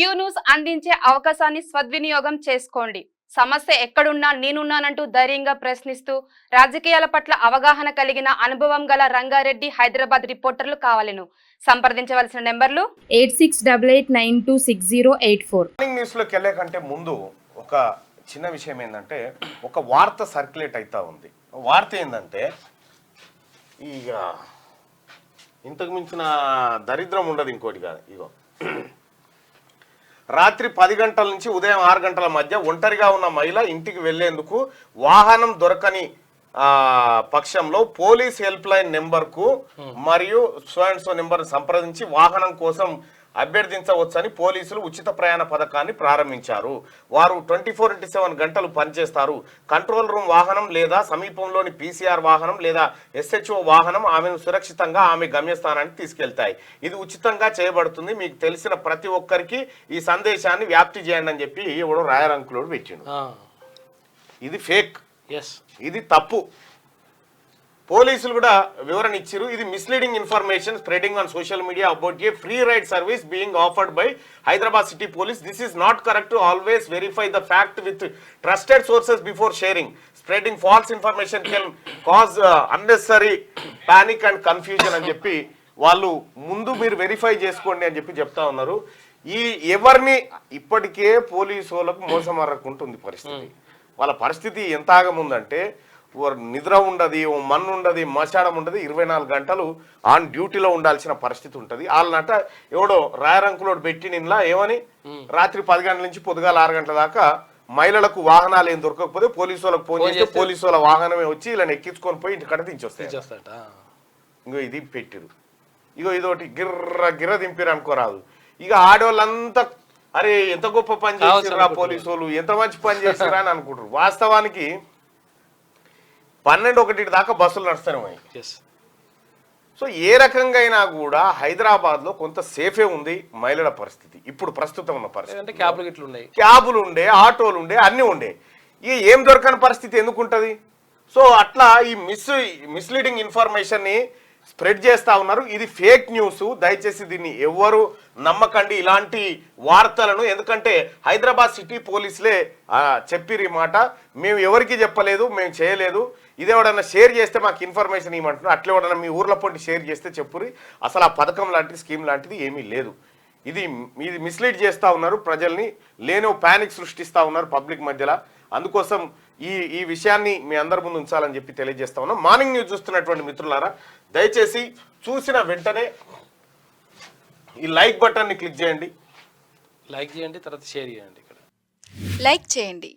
Q news అందించే అవకాశాన్ని సద్వినియోగం చేసుకోండి. సమస్య ఎక్కడున్నా నేనున్నానంటూ ధైర్యంగా ప్రశ్నిస్తూ రాజకీయాల పట్ల అవగాహన కలిగిన అనుభవం గల రంగారెడ్డి హైదరాబాద్ రిపోర్టర్లు కావాలను సంప్రదించవలసిన నెంబర్లు 8688926084. న్యూస్ లోకి వెళ్ళే కంటే ముందు ఒక చిన్న విషయం ఏంటంటే, ఒక వార్త సర్క్యులేట్ అవుతా ఉంది. వార్త ఏంటంటే, ఇక ఇంతకు మించిన దరిద్రం ఉండదు ఇంకోటి కాదు. ఇగో రాత్రి 10 గంటల నుంచి ఉదయం 6 గంటల మధ్య ఒంటరిగా ఉన్న మహిళ ఇంటికి వెళ్లేందుకు వాహనం దొరకని పక్షంలో పోలీస్ హెల్ప్ లైన్ నెంబర్కు మరియు సో అండ్ సో నెంబర్ సంప్రదించి వాహనం కోసం అభ్యర్థించవచ్చని పోలీసులు ఉచిత ప్రయాణ పథకాన్ని ప్రారంభించారు. వారు 24/7 గంటలు పనిచేస్తారు. కంట్రోల్ రూమ్ వాహనం లేదా సమీపంలోని పీసీఆర్ వాహనం లేదా ఎస్హెచ్ఓ వాహనం ఆమెను సురక్షితంగా ఆమె గమ్యస్థానానికి తీసుకెళ్తాయి. ఇది ఉచితంగా చేయబడుతుంది. మీకు తెలిసిన ప్రతి ఒక్కరికి ఈ సందేశాన్ని వ్యాప్తి చేయండి అని చెప్పి ఎవడో రాయరంకులోడు పెట్టిండు. ఇది ఫేక్, ఇది తప్పు. పోలీసులు కూడా వివరణ ఇచ్చారు. ఇది misleading information spreading on social media about a free ride service being offered by Hyderabad city police. This is not correct. Always verify the fact with trusted sources before sharing. Spreading false information can cause unnecessary panic and confusion అని చెప్పి వాళ్ళు ముందు మీరు verify చేసుకోండి అని చెప్పి చెప్తా ఉన్నారు. ఈ ఎవరిని ఇప్పటికే పోలీసు వాళ్ళకు మోసం అరకుంటుంది పరిస్థితి. వాళ్ళ పరిస్థితి ఎంత ఆగముందంటే, నిద్ర ఉండదు, మన్ను ఉండదు, మచాడం ఉండదు, 24 గంటలు ఆన్ డ్యూటీలో ఉండాల్సిన పరిస్థితి ఉంటుంది. వాళ్ళనట ఎవడో రాయరంకులోడు పెట్టి నిన్న ఏమని రాత్రి 10 గంటల నుంచి పొద్దుగాల 6 గంటల దాకా మహిళలకు వాహనాలు ఏం దొరకకపోతే పోలీసు వాళ్ళకి ఫోన్ చేస్తే పోలీసు వాళ్ళ వాహనమే వచ్చి వీళ్ళని ఎక్కించుకొని పోయి ఇంటికడ దించొస్తాయి. ఇంకో ఇది పెట్టిరు. ఇగో ఇదోటి గిర్ర దింపిరు అనుకోరాదు. ఇక ఆడవాళ్ళంతా అరే ఎంత గొప్ప పని చేసిరా పోలీసు వాళ్ళు, ఎంత మంచి పని చేసిరా అని అనుకుంటారు. వాస్తవానికి 12-1 దాకా బస్సులు నడుస్తున్నాయి. సో ఏ రకంగా అయినా కూడా హైదరాబాద్లో కొంత సేఫే ఉంది మహిళల పరిస్థితి. ఇప్పుడు ప్రస్తుతం ఉన్న పరిస్థితి క్యాబులు ఉండే, ఆటోలు ఉండే, అన్నీ ఉండే. ఇక ఏం దొరకని పరిస్థితి ఎందుకుంటుంది? సో అట్లా ఈ మిస్లీడింగ్ ఇన్ఫర్మేషన్ని స్ప్రెడ్ చేస్తూ ఉన్నారు. ఇది ఫేక్ న్యూస్. దయచేసి దీన్ని ఎవ్వరు నమ్మకండి ఇలాంటి వార్తలను. ఎందుకంటే హైదరాబాద్ సిటీ పోలీసులే చెప్పిరు ఈ మాట. మేము ఎవరికి చెప్పలేదు, మేము చేయలేదు. ఇది ఎవడన్నా షేర్ చేస్తే మాకు ఇన్ఫర్మేషన్ ఇవ్వమంటున్నారు. అట్లా ఎవడన్నా మీ ఊర్లో పొంటి షేర్ చేస్తే చెప్పురి. అసలు ఆ పథకం లాంటిది, స్కీమ్ లాంటిది ఏమీ లేదు. ఇది మిస్లీడ్ చేస్తూ ఉన్నారు ప్రజల్ని, లేనో ప్యానిక్ సృష్టిస్తూ ఉన్నారు పబ్లిక్ మధ్యలో. అందుకోసం ఈ విషయాన్ని మీ అందరి ముందు ఉంచాలని చెప్పి తెలియజేస్తా ఉన్నాం. మార్నింగ్ న్యూస్ చూస్తున్నటువంటి మిత్రులారా, దయచేసి చూసిన వెంటనే ఈ లైక్ బటన్ని క్లిక్ చేయండి, తర్వాత షేర్ చేయండి. ఇక్కడ లైక్ చేయండి.